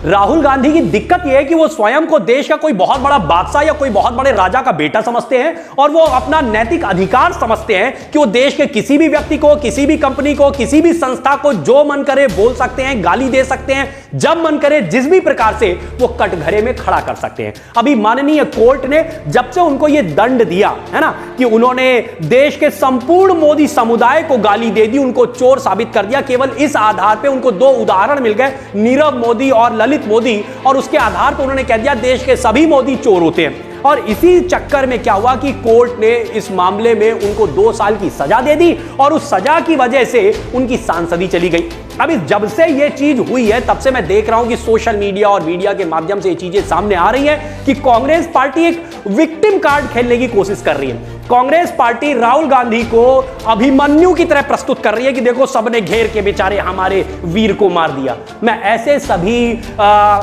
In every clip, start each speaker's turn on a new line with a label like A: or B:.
A: राहुल गांधी की दिक्कत यह है कि वो स्वयं को देश का कोई बहुत बड़ा बादशाह या कोई बहुत बड़े राजा का बेटा समझते हैं और वो अपना नैतिक अधिकार समझते हैं कि वो देश के किसी भी व्यक्ति को, किसी भी कंपनी को, किसी भी संस्था को जो मन करे बोल सकते हैं, गाली दे सकते हैं, जब मन करे जिस भी प्रकार से वो कटघरे में खड़ा कर सकते हैं। अभी माननीय कोर्ट ने जब से उनको ये दंड दिया है ना कि उन्होंने देश के संपूर्ण मोदी समुदाय को गाली दे दी, उनको चोर साबित कर दिया, केवल इस आधार पे उनको दो उदाहरण मिल गए, नीरव मोदी और ललित मोदी, और उसके आधार पर उन्होंने कह दिया देश के सभी मोदी चोर होते हैं। और इसी चक्कर में क्या हुआ कि कोर्ट ने इस मामले में उनको 2 साल की सजा दे दी और उस सजा की वजह से उनकी सांसदी चली गई। अभी जब से ये चीज हुई है तब से मैं देख रहा हूं कि सोशल मीडिया और मीडिया के माध्यम से ये चीजें सामने आ रही हैं कि कांग्रेस पार्टी एक विक्टिम कार्ड खेलने की कोशिश कर रही है। कांग्रेस पार्टी राहुल गांधी को अभिमन्यु की तरह प्रस्तुत कर रही है कि देखो सबने घेर के बेचारे हमारे वीर को मार दिया। मैं ऐसे सभी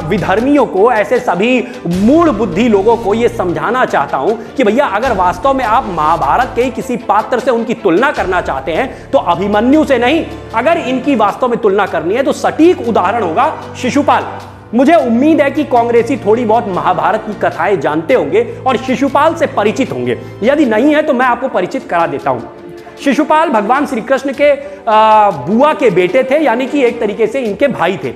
A: विधर्मियों को, ऐसे सभी मूढ़ बुद्धि लोगों को यह समझाना चाहता हूं कि भैया अगर वास्तव में आप महाभारत के किसी पात्र से उनकी तुलना करना चाहते हैं तो अभिमन्यु से नहीं, अगर इनकी वास्तव में तुलना करनी है तो सटीक उदाहरण होगा शिशुपाल। मुझे उम्मीद है कि कांग्रेसी थोड़ी बहुत महाभारत की कथाएं जानते होंगे और शिशुपाल से परिचित होंगे। यदि नहीं है तो मैं आपको परिचित करा देता हूं। शिशुपाल भगवान श्री कृष्ण के बुआ के बेटे थे, यानी कि एक तरीके से इनके भाई थे।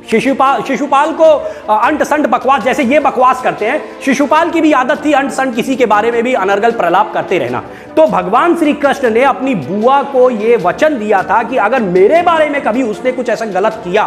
A: शिशुपाल को अंट संट बकवास, जैसे ये बकवास करते हैं, शिशुपाल की भी आदत थी अंट संट किसी के बारे में भी अनर्गल प्रलाप करते रहना। तो भगवान श्री कृष्ण ने अपनी बुआ को यह वचन दिया था कि अगर मेरे बारे में कभी उसने कुछ ऐसा गलत किया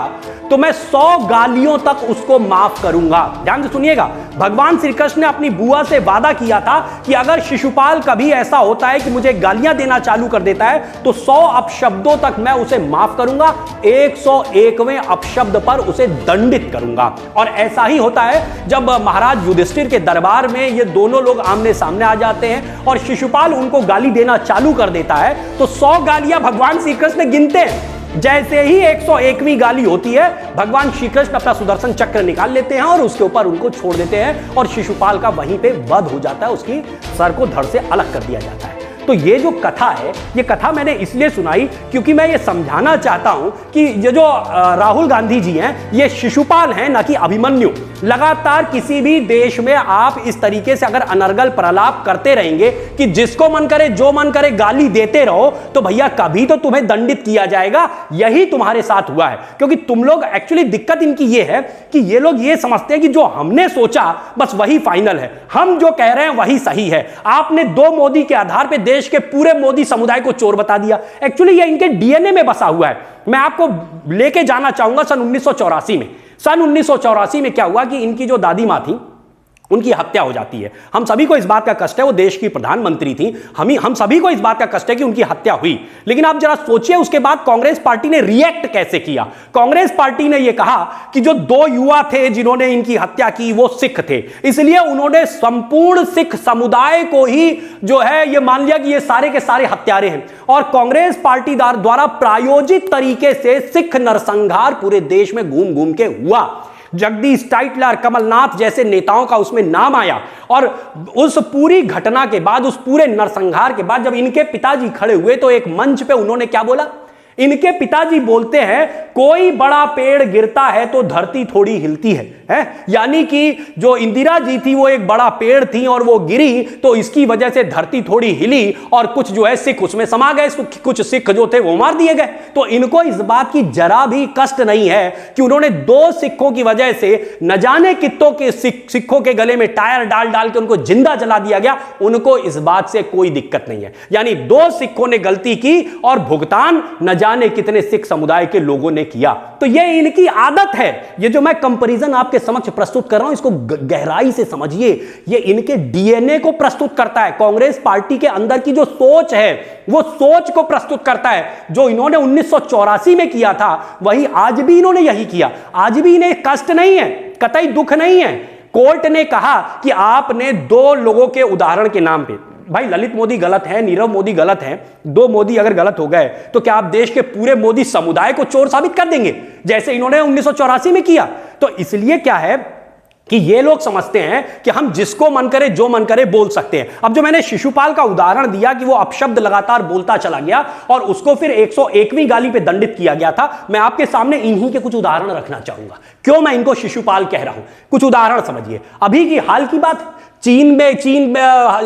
A: तो मैं 100 गालियों तक उसको माफ करूंगा। ध्यान से सुनिएगा, भगवान श्री कृष्ण ने अपनी बुआ से वादा किया था कि अगर शिशुपाल कभी ऐसा होता है कि मुझे गालियां देना चालू कर देता है तो 100 अपशब्दों तक मैं उसे माफ करूंगा, 101वें अपशब्द पर उसे दंडित करूंगा। और ऐसा ही होता है जब महाराज युधिष्ठिर के दरबार में ये दोनों लोग आमने सामने आ जाते हैं और शिशुपाल उनको गाली देना चालू कर देता है तो 100 गालियां भगवान श्री कृष्ण गिनते हैं। जैसे ही 101वीं गाली होती है भगवान श्री कृष्ण अपना सुदर्शन चक्र निकाल लेते हैं और उसके ऊपर उनको छोड़ देते हैं और शिशुपाल का वहीं पे वध हो जाता है, उसकी सर को धड़ से अलग कर दिया जाता है। तो ये जो कथा है, ये कथा मैंने इसलिए सुनाई क्योंकि मैं ये समझाना चाहता हूं कि ये जो राहुल गांधी जी हैं ये शिशुपाल हैं, ना कि अभिमन्यु। लगातार किसी भी देश में आप इस तरीके से अगर अनर्गल प्रलाप करते रहेंगे कि जिसको मन करे जो मन करे गाली देते रहो तो भैया कभी तो तुम्हें दंडित किया जाएगा। यही तुम्हारे साथ हुआ है, क्योंकि तुम लोग एक्चुअली दिक्कत इनकी ये है कि ये लोग ये समझते हैं कि जो हमने सोचा बस वही फाइनल है, हम जो कह रहे हैं वही सही है। आपने 2 मोदी के आधार पर देश के पूरे मोदी समुदाय को चोर बता दिया। एक्चुअली ये इनके डीएनए में बसा हुआ है। मैं आपको लेके जाना चाहूंगा सन 1984 में। सन 1984 में क्या हुआ कि इनकी जो दादी मां थी उनकी हत्या हो जाती है। हम सभी को इस बात का कष्ट है, वो देश की प्रधानमंत्री थी, हम सभी को इस बात का कष्ट है कि उनकी हत्या हुई। लेकिन आप जरा सोचिए उसके बाद कांग्रेस पार्टी ने रिएक्ट कैसे किया। कांग्रेस पार्टी ने यह कहा कि जो 2 युवा थे जिन्होंने इनकी हत्या की वो सिख थे, इसलिए उन्होंने संपूर्ण सिख समुदाय को ही जो है ये मान लिया कि ये सारे के सारे हत्यारे हैं। और कांग्रेस पार्टी द्वारा प्रायोजित तरीके से सिख नरसंहार पूरे देश में घूम घूम के हुआ। जगदीश टाइटलर, कमलनाथ जैसे नेताओं का उसमें नाम आया। और उस पूरी घटना के बाद, उस पूरे नरसंहार के बाद जब इनके पिताजी खड़े हुए तो एक मंच पे उन्होंने क्या बोला। इनके पिताजी बोलते हैं कोई बड़ा पेड़ गिरता है तो धरती थोड़ी हिलती है। यानी कि जो इंदिरा जी थी वो एक बड़ा पेड़ थी और वो गिरी तो इसकी वजह से धरती थोड़ी हिली और कुछ जो है सिख उसमें समा गए, कुछ सिख जो थे वो मार दिए गए। तो इनको इस बात की जरा भी कष्ट नहीं है कि उन्होंने 2 सिखों की वजह से न जाने कितनों के सिखों के गले में टायर डाल डाल के उनको जिंदा जला दिया गया। उनको इस बात से कोई दिक्कत नहीं है। यानी 2 सिखों ने गलती की और भुगतान न जाने कितने सिख समुदाय के लोगों ने किया। तो ये इनकी आदत है। ये जो मैं कंपैरिजन आपके समक्ष प्रस्तुत कर रहा हूं इसको गहराई से समझिए। ये इनके डीएनए को प्रस्तुत करता है। कांग्रेस पार्टी के अंदर की जो सोच है वो सोच को प्रस्तुत करता है। जो इन्होंने 1984 में किया था वही आज भी इन्होंने यही किया। आज भी इन्हें कष्ट नहीं है, कतई दुख नहीं है। कोर्ट ने कहा कि आपने 2 लोगों के उदाहरण के नाम पे, भाई ललित मोदी गलत है, नीरव मोदी गलत है, 2 मोदी अगर गलत हो गए तो क्या आप देश के पूरे मोदी समुदाय को चोर साबित कर देंगे जैसे इन्होंने 1984 में किया। तो इसलिए क्या है कि ये लोग समझते हैं कि हम जिसको मन करे जो मन करे बोल सकते हैं। अब जो मैंने शिशुपाल का उदाहरण दिया कि वो अपशब्द लगातार बोलता चला गया और उसको फिर 101वीं गाली पे दंडित किया गया था, मैं आपके सामने इन्हीं के कुछ उदाहरण रखना चाहूंगा। क्यों मैं इनको शिशुपाल कह रहा हूं, कुछ उदाहरण समझिए। अभी की हाल की बात, चीन में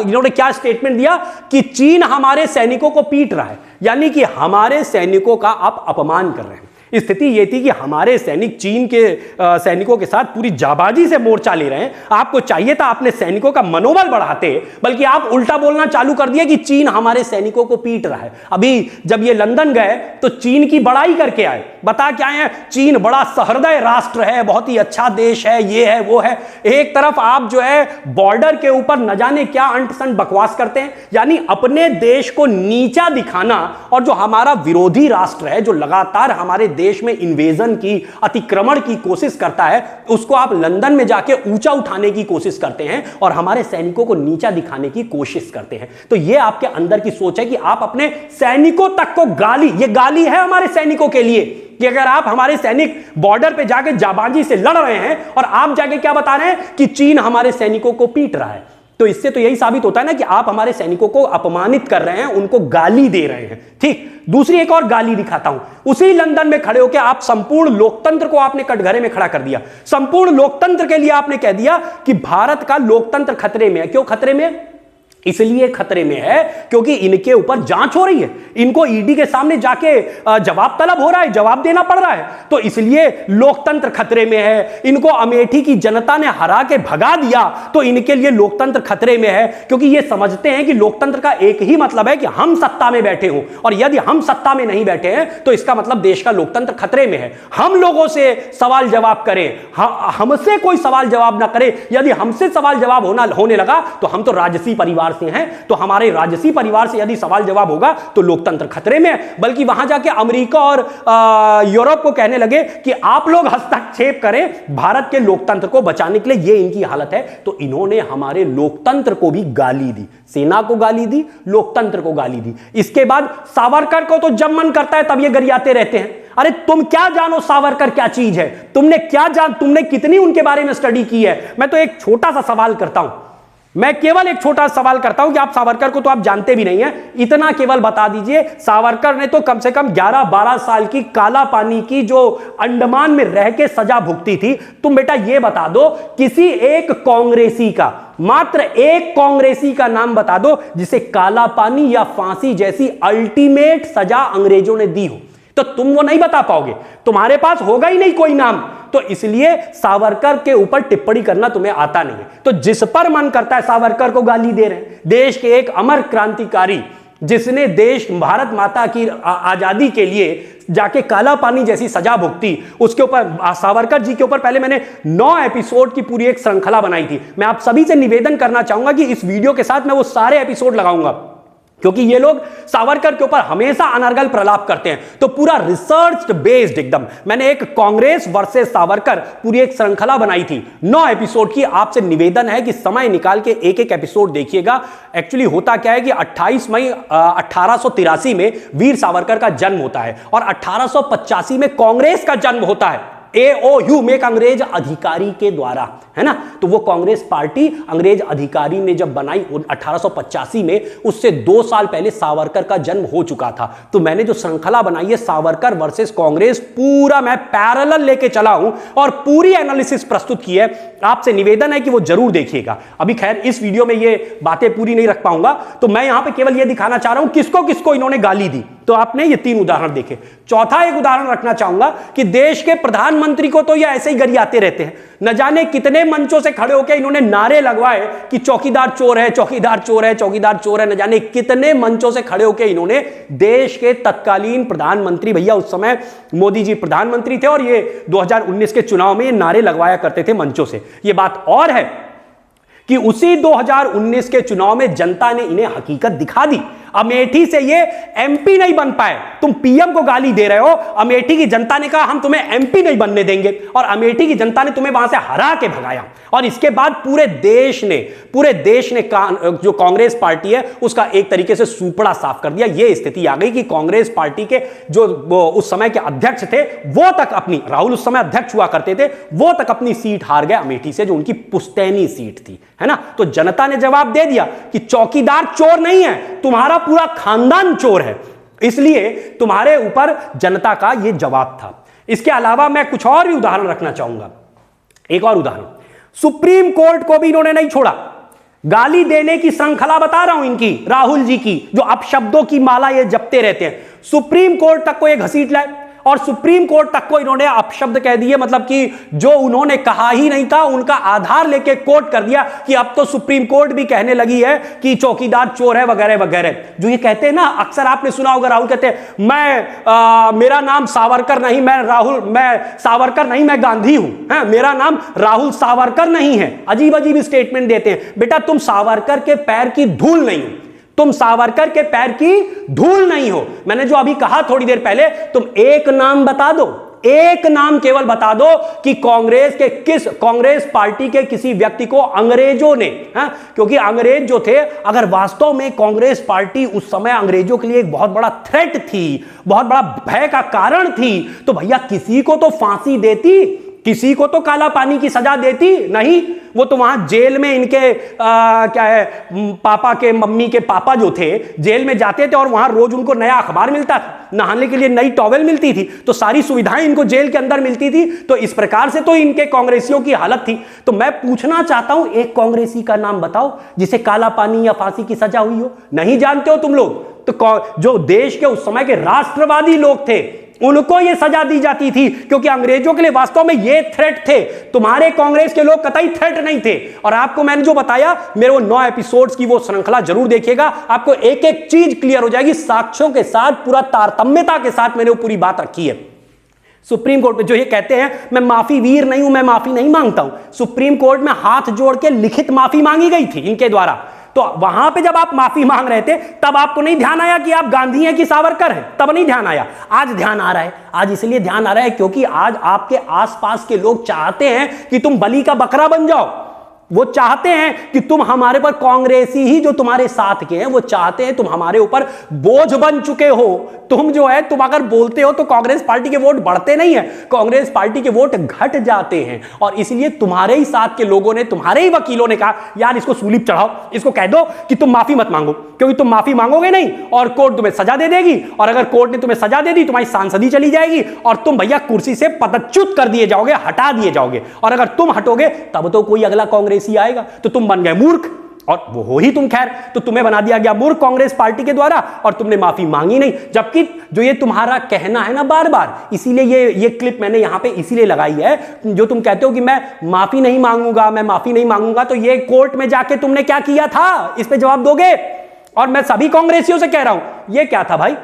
A: इन्होंने क्या स्टेटमेंट दिया कि चीन हमारे सैनिकों को पीट रहा है, यानी कि हमारे सैनिकों का आप अपमान कर रहे हैं। स्थिति यह थी कि हमारे सैनिक चीन के सैनिकों के साथ पूरी जाबाजी से मोर्चा ले रहे हैं। आपको चाहिए था अपने सैनिकों का मनोबल बढ़ाते, बल्कि आप उल्टा बोलना चालू कर दिया कि चीन हमारे सैनिकों को पीट रहा है। अभी जब ये लंदन गए तो चीन की बड़ाई करके आए, बता क्या है, चीन बड़ा सहृदय राष्ट्र है, बहुत ही अच्छा देश है, ये है वो है। एक तरफ आप जो है बॉर्डर के ऊपर न जाने क्या अंट संट बकवास करते हैं, यानी अपने देश को नीचा दिखाना। और जो हमारा विरोधी राष्ट्र है, जो लगातार हमारे देश में इन्वेजन की, अतिक्रमण की कोशिश करता है, उसको आप लंदन में जाके ऊंचा उठाने की कोशिश करते हैं और हमारे सैनिकों को नीचा दिखाने की कोशिश करते हैं। तो यह आपके अंदर की सोच है कि आप अपने सैनिकों तक को गाली, यह गाली है हमारे सैनिकों के लिए कि अगर आप हमारे सैनिक बॉर्डर पे जाके जाबाजी से लड़ रहे हैं और आप जाके क्या बता रहे हैं कि चीन हमारे सैनिकों को पीट रहा है, तो इससे तो यही साबित होता है ना कि आप हमारे सैनिकों को अपमानित कर रहे हैं, उनको गाली दे रहे हैं। ठीक, दूसरी एक और गाली दिखाता हूं। उसी लंदन में खड़े होकर आप संपूर्ण लोकतंत्र को आपने कटघरे में खड़ा कर दिया। संपूर्ण लोकतंत्र के लिए आपने कह दिया कि भारत का लोकतंत्र खतरे में है। क्यों खतरे में है? इसलिए खतरे में है क्योंकि इनके ऊपर जांच हो रही है, इनको ईडी के सामने जाके जवाब तलब हो रहा है, जवाब देना पड़ रहा है। तो इसलिए लोकतंत्र खतरे में है। इनको अमेठी की जनता ने हरा के भगा दिया तो इनके लिए लोकतंत्र खतरे में है, क्योंकि ये समझते हैं कि लोकतंत्र का एक ही मतलब है कि हम सत्ता में बैठे हों, और यदि हम सत्ता में नहीं बैठे हैं तो इसका मतलब देश का लोकतंत्र खतरे में है। हम लोगों से सवाल जवाब करें, हमसे कोई सवाल जवाब ना करे। यदि हमसे सवाल जवाब होने लगा तो हम तो राजसी परिवार से हैं, तो हमारे राजसी परिवार से यदि सवाल जवाब होगा तो लोकतंत्र खतरे में है। बल्कि वहां जाके अमेरिका और यूरोप को कहने लगे कि आप लोग हस्तक्षेप करें भारत के लोकतंत्र को बचाने के लिए, ये इनकी हालत है। तो इन्होंने हमारे लोकतंत्र को भी गाली दी, सेना को गाली दी, लोकतंत्र को गाली दी। इसके बाद सावरकर को तो जब मन करता है तब ये गरियाते रहते हैं। अरे तुम क्या जानो सावरकर क्या चीज है? तुमने कितनी उनके बारे में स्टडी की है? मैं तो एक छोटा सा सवाल करता हूं, मैं केवल एक छोटा सवाल करता हूं कि आप सावरकर को तो आप जानते भी नहीं हैं, इतना केवल बता दीजिए, सावरकर ने तो कम से कम 11-12 साल की काला पानी की जो अंडमान में रह के सजा भुगती थी। तुम बेटा ये बता दो, किसी एक कांग्रेसी का, मात्र एक कांग्रेसी का नाम बता दो जिसे काला पानी या फांसी जैसी अल्टीमेट सजा अंग्रेजों ने दी हो। तो तुम वो नहीं बता पाओगे, तुम्हारे पास होगा ही नहीं कोई नाम। तो इसलिए सावरकर के ऊपर टिप्पणी करना तुम्हें आता नहीं है। तो जिस पर मन करता है सावरकर को गाली दे रहे हैं। देश के एक अमर क्रांतिकारी जिसने देश भारत माता की आजादी के लिए जाके काला पानी जैसी सजा भुगती, उसके ऊपर, सावरकर जी के ऊपर पहले मैंने 9 एपिसोड की पूरी एक श्रृंखला बनाई थी। मैं आप सभी से निवेदन करना चाहूंगा कि इस वीडियो के साथ मैं वो सारे एपिसोड लगाऊंगा, क्योंकि ये लोग सावरकर के ऊपर हमेशा अनर्गल प्रलाप करते हैं। तो पूरा रिसर्च बेस्ड एकदम मैंने एक कांग्रेस वर्सेस सावरकर पूरी एक श्रृंखला बनाई थी 9 एपिसोड की। आपसे निवेदन है कि समय निकाल के एक एक एपिसोड देखिएगा। एक्चुअली होता क्या है कि 28 मई 1883 में वीर सावरकर का जन्म होता है और 1885 में कांग्रेस का जन्म होता है। AOU में एक अंग्रेज अधिकारी के द्वारा, है ना। तो वो कांग्रेस पार्टी अंग्रेज अधिकारी ने जब बनाई 1885 में, उससे 2 साल पहले सावरकर का जन्म हो चुका था। तो मैंने जो श्रृंखला बनाई है सावरकर वर्सेस कांग्रेस, पूरा मैं पैरेलल लेके चला हूं और पूरी एनालिसिस प्रस्तुत की है। आपसे निवेदन है कि वो जरूर देखिएगा। अभी खैर इस वीडियो में ये बातें पूरी नहीं रख पाऊंगा, तो मैं यहां पे केवल ये दिखाना चाह रहा हूं किसको किसको इन्होंने गाली दी। तो आपने ये 3 उदाहरण देखे। चौथा एक उदाहरण रखना चाहूंगा कि देश के प्रधानमंत्री को तो ये ऐसे ही गरियाते रहते हैं। न जाने कितने मंचों से खड़े होकर इन्होंने नारे लगवाए कि चौकीदार चोर है, चौकीदार चोर है, चौकीदार चोर है। न जाने कितने मंचों से खड़े होकर इन्होंने देश के तत्कालीन प्रधानमंत्री, भैया उस समय मोदी जी प्रधानमंत्री थे और ये 2019 के चुनाव में ये नारे लगवाया करते थे मंचों से। ये बात और है कि उसी 2019 के चुनाव में जनता ने इन्हें हकीकत दिखा दी। अमेठी से ये एमपी नहीं बन पाए। तुम पीएम को गाली दे रहे हो, अमेठी की जनता ने कहा हम तुम्हें एमपी नहीं बनने देंगे, और अमेठी की जनता ने तुम्हें वहां से हरा के भगाया। और इसके बाद पूरे देश ने जो कांग्रेस पार्टी है उसका एक तरीके से सूपड़ा साफ कर दिया। यह स्थिति आ गई कि कांग्रेस पार्टी के जो उस समय के अध्यक्ष थे वो तक अपनी, राहुल उस समय अध्यक्ष हुआ करते थे, वो तक अपनी सीट हार गए अमेठी से, जो उनकी पुश्तैनी सीट थी, है ना। तो जनता ने जवाब दे दिया कि चौकीदार चोर नहीं है, तुम्हारा पूरा खानदान चोर है, इसलिए तुम्हारे ऊपर जनता का यह जवाब था। इसके अलावा मैं कुछ और भी उदाहरण रखना चाहूंगा। एक और उदाहरण, सुप्रीम कोर्ट को भी इन्होंने नहीं छोड़ा। गाली देने की श्रृंखला बता रहा हूं इनकी, राहुल जी की, जो अपशब्दों की माला ये जपते रहते हैं। सुप्रीम कोर्ट तक को एक घसीट लाए और सुप्रीम कोर्ट तक को इन्होंने अपशब्द कह दिए, मतलब कि जो उन्होंने कहा ही नहीं था उनका आधार लेके कोर्ट कर दिया कि अब तो सुप्रीम कोर्ट भी कहने लगी है कि चौकीदार चोर है वगैरह वगैरह। जो ये कहते हैं ना, अक्सर आपने सुना होगा, राहुल कहते हैं मेरा नाम सावरकर नहीं, मैं सावरकर नहीं, मैं गांधी हूं, मेरा नाम राहुल सावरकर नहीं है। अजीब अजीब स्टेटमेंट देते हैं। बेटा तुम सावरकर के पैर की धूल नहीं हो, तुम सावरकर के पैर की धूल नहीं हो। मैंने जो अभी कहा थोड़ी देर पहले, तुम एक नाम बता दो, एक नाम केवल बता दो कि कांग्रेस पार्टी के किसी व्यक्ति को अंग्रेजों ने, क्योंकि अंग्रेज जो थे, अगर वास्तव में कांग्रेस पार्टी उस समय अंग्रेजों के लिए एक बहुत बड़ा थ्रेट थी, बहुत बड़ा भय का कारण थी, तो भैया किसी को तो फांसी देती, किसी को तो काला पानी की सजा देती। नहीं, वो तो वहां जेल में इनके क्या है, पापा के मम्मी के पापा जो थे जेल में जाते थे और वहां रोज उनको नया अखबार मिलता था, नहाने के लिए नई टॉवेल मिलती थी, तो सारी सुविधाएं इनको जेल के अंदर मिलती थी। तो इस प्रकार से तो इनके कांग्रेसियों की हालत थी। तो मैं पूछना चाहता हूं, एक कांग्रेसी का नाम बताओ जिसे काला पानी या फांसी की सजा हुई हो। नहीं जानते हो तुम लोग। तो जो देश के उस समय के राष्ट्रवादी लोग थे उनको यह सजा दी जाती थी, क्योंकि अंग्रेजों के लिए वास्तव में ये थ्रेट थे। तुम्हारे कांग्रेस के लोग कतई थ्रेट नहीं थे। और आपको मैंने जो बताया, मेरे वो 9 एपिसोड्स की वो श्रृंखला जरूर देखिएगा, आपको एक एक चीज क्लियर हो जाएगी, साक्ष्यों के साथ, पूरा तारतम्यता के साथ मैंने वो पूरी बात रखी है। सुप्रीम कोर्ट में जो ये कहते हैं मैं माफी वीर नहीं हूं, मैं माफी नहीं मांगता हूं, सुप्रीम कोर्ट में हाथ जोड़ के लिखित माफी मांगी गई थी इनके द्वारा। तो वहां पे जब आप माफी मांग रहे थे तब आपको नहीं ध्यान आया कि आप गांधी हैं कि सावरकर हैं, तब नहीं ध्यान आया। आज ध्यान आ रहा है। आज इसलिए ध्यान आ रहा है क्योंकि आज आपके आसपास के लोग चाहते हैं कि तुम बलि का बकरा बन जाओ। वो चाहते हैं कि तुम हमारे पर, कांग्रेसी ही जो तुम्हारे साथ के हैं, वो चाहते हैं तुम हमारे ऊपर बोझ बन चुके हो। तुम जो है, तुम अगर बोलते हो तो कांग्रेस पार्टी के वोट बढ़ते नहीं है, कांग्रेस पार्टी के वोट घट जाते हैं। और इसलिए तुम्हारे ही साथ के लोगों ने, तुम्हारे ही वकीलों ने कहा यार इसको सूली पर चढ़ाओ, इसको कह दो कि तुम माफी मत मांगो, क्योंकि तुम माफी मांगोगे नहीं और कोर्ट तुम्हें सजा दे देगी, और अगर कोर्ट ने तुम्हें सजा दे दी तुम्हारी सांसदी चली जाएगी और तुम भैया कुर्सी से पदच्युत कर दिए जाओगे, हटा दिए जाओगे। और अगर तुम हटोगे तब तो कोई अगला कांग्रेसी आएगा, तो तुम बन गए मूर्ख, और वो हो ही तुम। खैर, तो तुम्हें बना दिया गया मूर्ख कांग्रेस पार्टी के द्वारा, और तुमने माफी मांगी नहीं। जबकि जो ये तुम्हारा कहना है ना बार बार, इसीलिए ये क्लिप मैंने यहां पे इसीलिए लगाई है, जो तुम कहते हो कि मैं माफी नहीं मांगूंगा, मैं माफी नहीं मांगूंगा, तो ये कोर्ट में जाके तुमने क्या किया था, इस पे जवाब दोगे। और मैं सभी कांग्रेसियों से कह रहा हूं, ये क्या था भाई,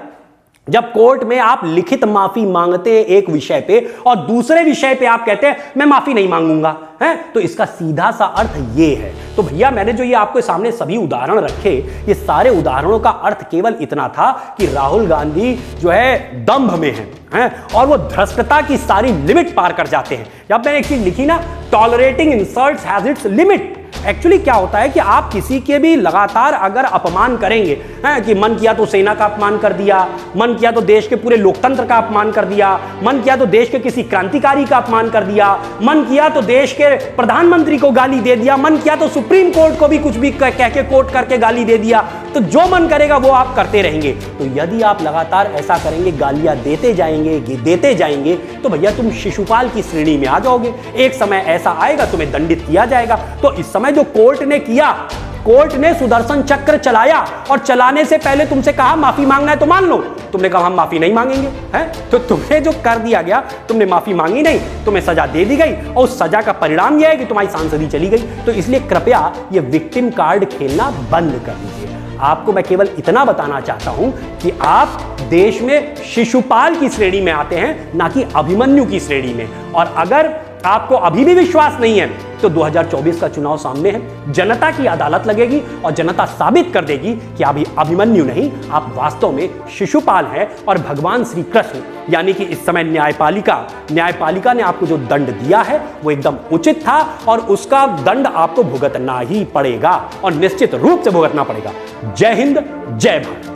A: जब कोर्ट में आप लिखित माफी मांगते हैं एक विषय पे और दूसरे विषय पे आप कहते हैं मैं माफी नहीं मांगूंगा, है, तो इसका सीधा सा अर्थ ये है। तो भैया मैंने जो ये आपके सामने सभी उदाहरण रखे, ये सारे उदाहरणों का अर्थ केवल इतना था कि राहुल गांधी जो है दंभ में हैं, और वो धृष्टता की सारी लिमिट पार कर जाते हैं। जब मैंने एक चीज लिखी ना, tolerating insults has its limit. Actually क्या होता है कि आप किसी के भी लगातार अगर अपमान करेंगे, कि मन किया तो सेना का अपमान कर दिया, मन किया तो देश के पूरे लोकतंत्र का अपमान कर दिया, मन किया तो देश के किसी क्रांतिकारी का अपमान कर दिया, मन किया तो देश के प्रधानमंत्री को गाली दे दिया, मन किया तो सुप्रीम कोर्ट को भी कुछ भी कह के कोर्ट करके गाली दे दिया, तो जो मन करेगा वो आप करते रहेंगे। तो यदि आप लगातार ऐसा करेंगे, गालियां देते जाएंगे, तो भैया तुम शिशुपाल की श्रेणी में आ जाओगे। एक समय ऐसा आएगा तुम्हें दंडित किया जाएगा। तो इस समय जो कोर्ट ने किया, कोर्ट ने सुदर्शन चक्र चलाया, और चलाने से पहले तुमसे कहा माफी मांगना है तो मान लो, तुमने कहा हम माफी नहीं मांगेंगे, हैं? तो तुम्हें जो कर दिया गया, तुमने माफी मांगी नहीं, तुम्हें सजा दे दी गई, और उस सजा का परिणाम यह है कि तुम्हारी सांसदी चली गई। तो इसलिए कृपया ये विक्टिम कार्ड खेलना बंद कर दीजिए। आपको मैं केवल इतना बताना चाहता हूं कि आप देश में शिशुपाल की श्रेणी में आते हैं, ना कि अभिमन्यु की श्रेणी में। और अगर आपको अभी भी विश्वास नहीं है तो 2024 का चुनाव सामने है। जनता की अदालत लगेगी और जनता साबित कर देगी कि अभी अभिमन्यु नहीं, आप वास्तव में शिशुपाल हैं और भगवान श्री कृष्ण, यानी कि इस समय न्यायपालिका ने आपको जो दंड दिया है वो एकदम उचित था और उसका दंड आपको भुगतना ही पड़ेगा और निश्चित रूप से भुगतना पड़ेगा। जय हिंद, जय भारत।